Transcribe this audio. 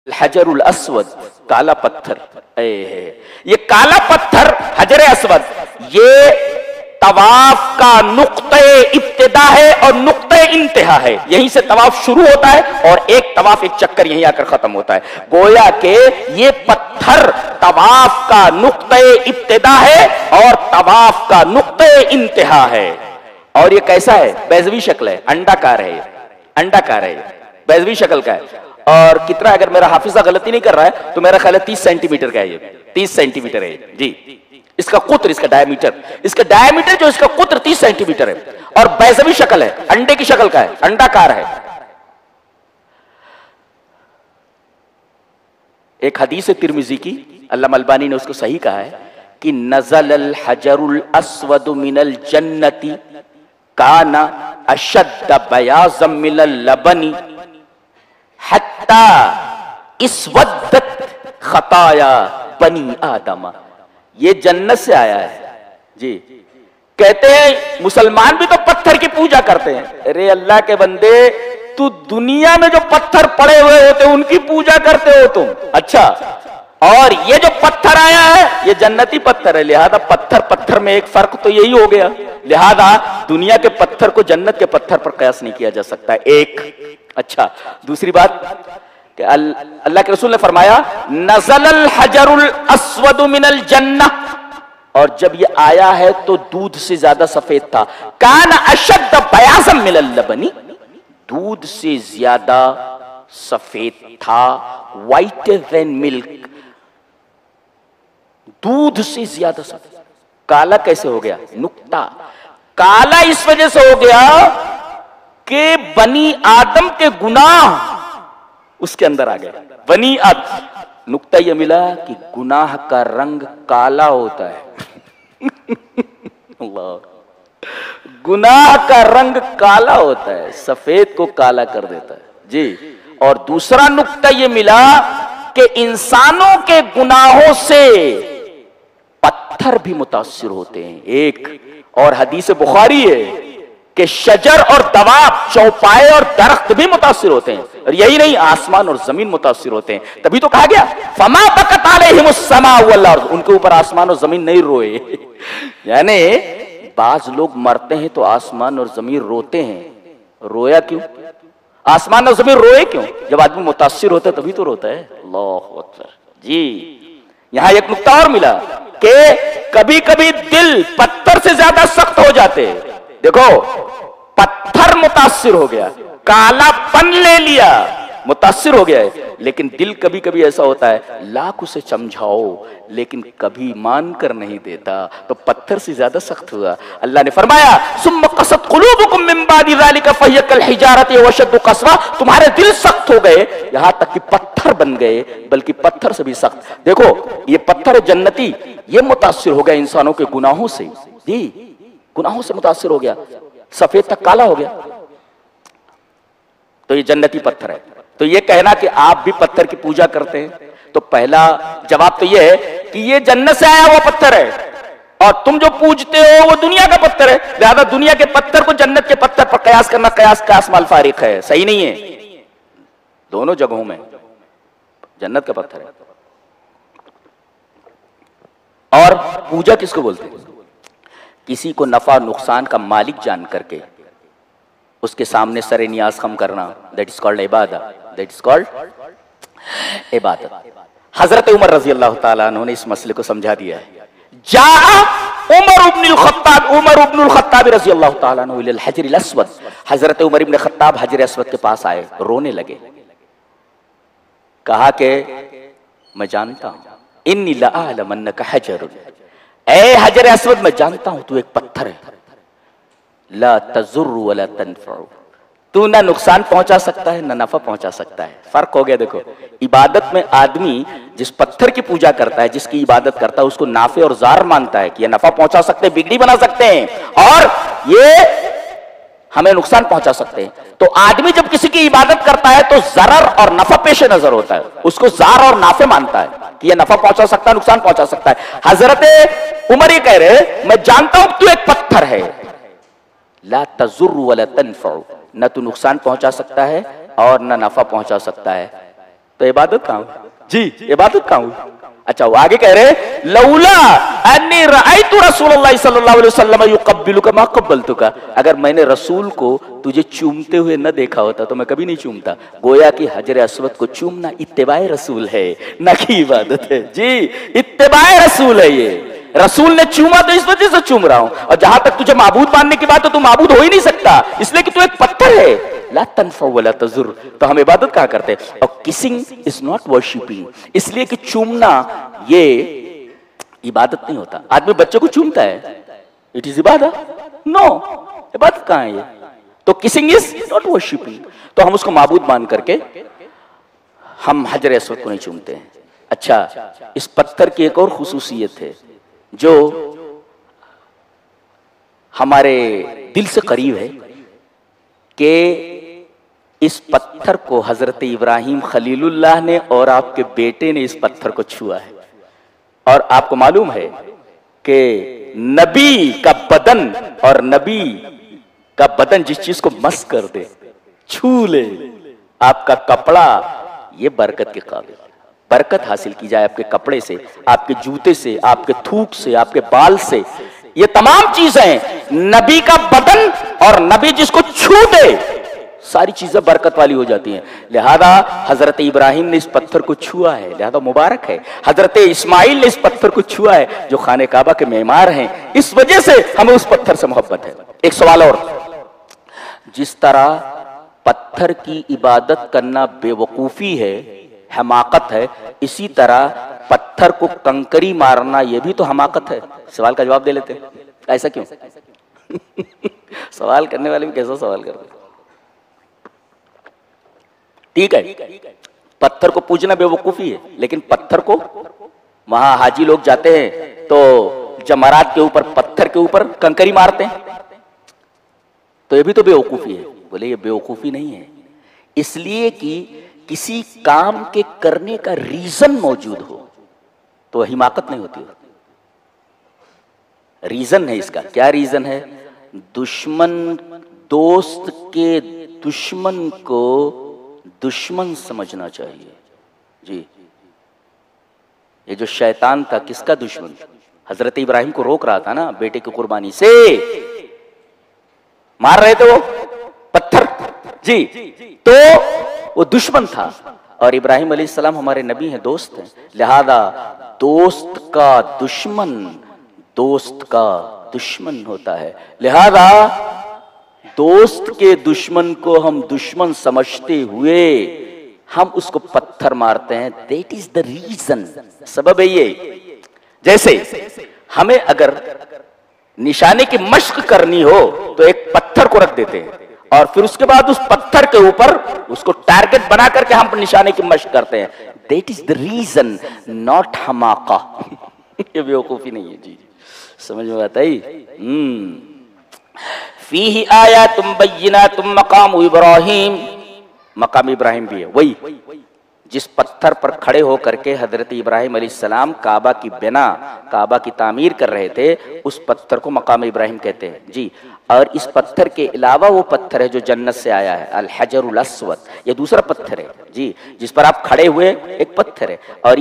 हजरुल Aswad, काला पत्थर। ये काला पत्थर हजर अस्वद, ये तवाफ का नुक्ते इब्तिदा है और नुक्ते इंतहा है। यहीं से तवाफ शुरू होता है और एक तवाफ, एक चक्कर यहीं आकर खत्म होता है। गोया के ये पत्थर तवाफ का नुक्ते इब्तिदा है और तवाफ का नुक्ते इंतहा है। और ये कैसा है? बैजवी शक्ल है, अंडाकार है, अंडाकार है, बैजवी शक्ल का है। और कितना, अगर मेरा हाफिजा गलती नहीं कर रहा है तो मेरा ख्याल है 30 सेंटीमीटर का है। ये 30 सेंटीमीटर है जी, इसका कुत्र, इसका डायमीटर, जो इसका कुत्र 30 सेंटीमीटर है और बैजवी शक्ल है, अंडे की शक्ल का है, अंडाकार है। एक हदीस है तिरमिजी की, अल्लामा अलबानी ने उसको सही कहा है कि नज़लल हजरुल अस्वद मिनल जन्नती काना अशद्द बयाज़म मिनल लबनी हत्ता इस्वद्दत खताया बनी आदमा। ये जन्नत से आया है जी। कहते हैं मुसलमान भी तो पत्थर की पूजा करते हैं। अरे अल्लाह के बंदे, तू दुनिया में जो पत्थर पड़े हुए होते हैं उनकी पूजा करते हो तुम। अच्छा, और ये जो पत्थर आया है ये जन्नती पत्थर है, लिहाजा पत्थर पत्थर में एक फर्क तो यही हो गया। लिहाजा दुनिया के पत्थर को जन्नत के पत्थर पर कयास नहीं किया जा सकता। एक अच्छा, दूसरी बात कि अल्लाह के रसूल ने फरमाया नज़लल हजरुल अस्वद मिनल जन्नह, और जब ये आया है तो दूध से ज्यादा सफेद था। कान अशद्द बयाज़म मिनल लबनी, दूध से ज्यादा सफेद था, व्हाइटर देन मिल्क, दूध से ज्यादा सफेद। काला कैसे हो गया? नुक्ता काला इस वजह से हो गया कि बनी आदम के गुनाह उसके अंदर आ गए। बनी आदम, नुक्ता यह मिला कि गुनाह का रंग काला होता है। अल्लाह, गुनाह का रंग काला होता है, सफेद को काला कर देता है जी। और दूसरा नुक्ता यह मिला कि इंसानों के गुनाहों से पत्थर भी मुतासिर होते हैं। एक और हदीस बुखारी है कि शजर और दवाब, चौपाए और दरख्त भी मुतासिर होते हैं। और यही नहीं, आसमान और जमीन मुतासिर होते हैं। तभी तो कहा गया फमा बकत अलैहिमुस समा वल अर्द, उनके ऊपर आसमान और जमीन नहीं रोए। यानी बाज लोग मरते हैं तो आसमान और जमीन रोते हैं। रोया क्यों? आसमान और जमीन रोए क्यों? जब आदमी मुतासिर होता है तभी तो रोता है। अल्लाहु अकबर जी। यहां एक नुक्ता और मिला कि कभी कभी दिल पत्थर से ज्यादा सख्त हो जाते हैं। देखो, पत्थर मुतासिर हो गया, कालापन ले लिया, मुतासिर हो गया है, लेकिन दिल कभी कभी ऐसा होता है, लाख उसे समझाओ लेकिन कभी मान कर नहीं देता, तो पत्थर से ज्यादा सख्त हुआ। अल्लाह ने फरमाया सुम्मा क़सत क़ुलूबुकुम मिन बादि ज़ालिका फ़हिय कल हिजारति व अशद्दु क़स्वा, तुम्हारे दिल सख्त हो गए, यहां तक कि पत्थर बन गए, बल्कि पत्थर से भी सख्त। देखो, ये पत्थर जन्नती, ये मुतासिर हो गया इंसानों के गुनाहों से जी, गुनाहों से मुतासिर हो गया, सफेद तक काला हो गया, तो ये जन्नती पत्थर है। तो ये कहना कि आप भी पत्थर की पूजा करते हैं, तो पहला जवाब तो ये है कि ये जन्नत से आया हुआ पत्थर है और तुम जो पूजते हो वो दुनिया का पत्थर है। लिहाजा दुनिया के पत्थर को जन्नत के पत्थर पर कयास करना कयास का आसमाल फारिक है, सही नहीं है। दोनों जगहों में जन्नत का पत्थर है। और पूजा किसको बोलते हैं? किसी को नफा नुकसान का मालिक जान करके उसके सामने सरे नियाज खम करना, दैट इज कॉल्ड इबादत, दैट इज कॉल्ड इबादत। हजरत उमर रजी अल्लाह ताला अन्हु ने इस मसले को समझा दिया है। जा उमर इब्नुल खत्ताब रजी अल्लाह ताला अन्हु इलल हजरिल अस्वद, हजरत उमर इब्न खत्ताब हजर अस्वद के पास आए, रोने लगे। कहा कि मैं जानता हूं, इन्नी लअअलम अन्नका हजरुन, ए हजर अस्वद मैं जानता हूं तू एक पत्थर है, ला तजुर्रु वला तनफउ, तू ना नुकसान पहुंचा सकता है ना नफा पहुंचा सकता है। फर्क हो गया। देखो, इबादत में आदमी जिस पत्थर की पूजा करता है, जिसकी इबादत करता है, उसको नाफे और जार मानता है कि ये नफा पहुंचा सकते हैं, बिगड़ी बना सकते हैं और ये हमें नुकसान पहुंचा सकते हैं। तो आदमी जब किसी की इबादत करता है तो जरर और नफा पेश नजर होता है, उसको जार और नाफे मानता है कि यह नफा पहुंचा सकता है, नुकसान पहुंचा सकता है। हजरत उमर ये कह रहे मैं जानता हूं तू एक पत्थर है, ला तजुर्रु वला तनफउ, न तू नुकसान पहुंचा सकता है और न नफा पहुंचा सकता है। तो इबादत कहां हुई? जी, इबादत कहां हुई? अच्छा, वो आगे कह रहे लौला अन्नी रअयतु रसूलुल्लाह सल्लल्लाहु अलैहि वसल्लम युक़ब्बिलुका मा क़ब्बलतुका, अगर मैंने रसूल को तुझे चूमते हुए न देखा होता तो मैं कभी नहीं चूमता। गोया कि हजर अस्वद को चूमना इत्तिबाए रसूल है, न कि इबादत है। जी, इत्तिबाए रसूल है। ये रसूल ने चूमा तो इस वजह से चूम रहा हूं। और जहां तक तुझे माबूद मानने की बात है, तू माबूद हो ही नहीं सकता, इसलिए कि तू एक पत्थर है। ला तनफअ वला तजुर, तो हम इबादत कहां करते हैं? और किसिंग इज नॉट वर्शिपिंग, इसलिए कि चूमना ये इबादत नहीं होता। आदमी बच्चे को चूमता है, इट इज इबादत? नो, इबादत कहां है ये? तो किसिंग इज नॉट वर्शिपिंग, तो हम उसको माबूद मान करके हम हजर अस्वद को नहीं चूमते हैं। अच्छा, इस पत्थर की एक और खुसूसियत है जो हमारे दिल से करीब है कि इस पत्थर को हजरत इब्राहिम खलीलुल्लाह ने और आपके बेटे ने इस पत्थर को छुआ है। और आपको मालूम है कि नबी का बदन और नबी का बदन जिस चीज को मस कर दे, छू ले, आपका कपड़ा, ये बरकत के काबिल। बरकत हासिल की जाए आपके कपड़े से, आपके जूते से, आपके थूक से, आपके बाल से, ये तमाम चीजें नबी का बदन और नबी जिसको छू दे, सारी चीजें बरकत वाली हो जाती हैं। लिहाजा हजरत इब्राहिम ने इस पत्थर को छुआ है, लिहाजा मुबारक है। हजरत इस्माइल ने इस पत्थर को छुआ है जो खाने काबा के मेहमान हैं, इस वजह से हमें उस पत्थर से मोहब्बत है। एक सवाल और, जिस तरह पत्थर की इबादत करना बेवकूफी है, हमाकत है, इसी तरह पत्थर को कंकरी मारना यह भी तो हमाकत है। सवाल का जवाब दे लेते हैं, ऐसा क्यों? सवाल करने वाले भी कैसा सवाल कर रहे? ठीक है, पत्थर को पूजना बेवकूफी है, लेकिन पत्थर को वहां हाजी लोग जाते हैं तो जमरात के ऊपर, पत्थर के ऊपर कंकरी मारते हैं, तो ये भी तो बेवकूफी है। बोले ये बेवकूफी नहीं है, इसलिए कि किसी काम के करने का रीजन मौजूद हो तो हिमाकत नहीं होती। रीजन है इसका, क्या रीजन है? दुश्मन दोस्त के दुश्मन को दुश्मन समझना चाहिए। जी, ये जो शैतान था किसका दुश्मन? हजरत इब्राहिम को रोक रहा था ना बेटे की कुर्बानी से, मार रहे थे वो पत्थर। जी, तो वो दुश्मन था और इब्राहिम अलैहिस्सलाम हमारे नबी हैं, दोस्त हैं। लिहाजा दोस्त का दुश्मन दोस्त का दुश्मन होता है। लिहाजा दोस्त के दुश्मन को हम दुश्मन समझते हुए हम उसको पत्थर मारते हैं। दैट इज द रीजन, सबब है ये। जैसे हमें अगर निशाने की मश्क करनी हो तो एक पत्थर को रख देते हैं और फिर उसके बाद उस पत्थर के ऊपर उसको टारगेट बना करके हम निशाने की मश्क करते हैं। That is the reason, not हमाका। ये बेवकूफी नहीं है। जी, समझ में आता है? फीही आयातुम बय्यिनातुम मकाम इब्राहिम, मकाम इब्राहिम भी है वही जिस पत्थर पर खड़े होकर के हजरत इब्राहिम अलैहिस्सलाम काबा की बिना, काबा की तामीर कर रहे थे, उस पत्थर को मकाम इब्राहिम कहते हैं। जी, और इस पत्थर के अलावा वो पत्थर है जो जन्नत से आया है, अल हजरुल अस्वद, ये दूसरा पत्थर है। जी, जिस पर आप खड़े हुए एक पत्थर है। और